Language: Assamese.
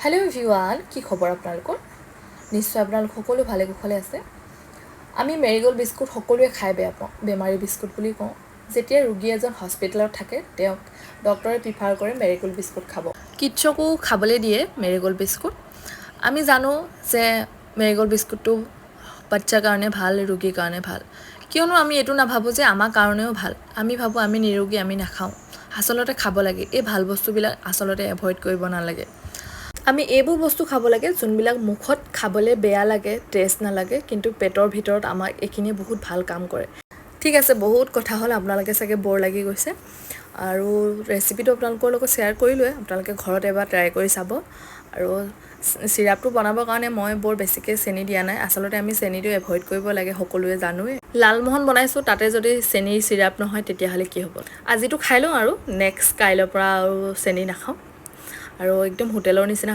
हेलो एवरीवन কি খবৰ আপোনালোকৰ নিশ্চয় আপোনালোক সকলো ভালে কুশলে আছে আমি মেৰিগোল্ড বিস্কুট সকলোৱে খাই বেয়া পাওঁ বেমাৰী বিস্কুট বুলি কওঁ যেতিয়া ৰোগী এজন হস্পিটেলত থাকে তেওঁক ডক্টৰে প্ৰিফাৰ কৰে মেৰিগোল্ড বিস্কুট খাব কিডছকো খাবলৈ দিয়ে মেৰিগোল্ড বিস্কুট আমি জানো যে মেৰিগোল্ড বিস্কুটটো বাচ্চাৰ কাৰণে ভাল ৰোগীৰ কাৰণে ভাল কিয়নো আমি এটো না ভাবো যে আমাৰ কাৰণেও ভাল আমি ভাবো আমি নিৰোগী আমি নাখাওঁ আসলতে খাব লাগে এই ভাল বস্তুবিলাক আসলতে এভয়েড কৰিব নালাগে আমি এইবোৰ বস্তু খাব লাগে যোনবিলাক মুখত খাবলৈ বেয়া লাগে টেষ্ট না লাগে কিন্তু পেটৰ ভিতৰত আমাৰ এখিনি বহুত ভাল কাম কৰে ঠিক আছে বহুত কথা হল আপোনালোকে চাগে বৰ লাগি গৈছে আৰু ৰেচিপিটো আপোনালোকৰ লগত শেয়াৰ কৰিলোৱে আপোনালোকে ঘৰত এবাৰ ট্ৰাই কৰি চাব আৰু সিৰাপটো বনাবৰ কাৰণে মই বৰ বেছিকৈ চেনি দিয়া নাই আসলতে আমি চেনিটো এভয়েড কৰিব লাগে সকলোৱে জানোৱে লালমোহন বনাইছো তাতে যদি চেনিৰ সিৰাপ নহয় তেতিয়া হলে কি হ'ব আজিটো খাই লওঁ আৰু নেক্সট কাইলৰ পৰা আৰু চেনি নাখাওঁ আৰু একদম হোটেলৰ নিচিনা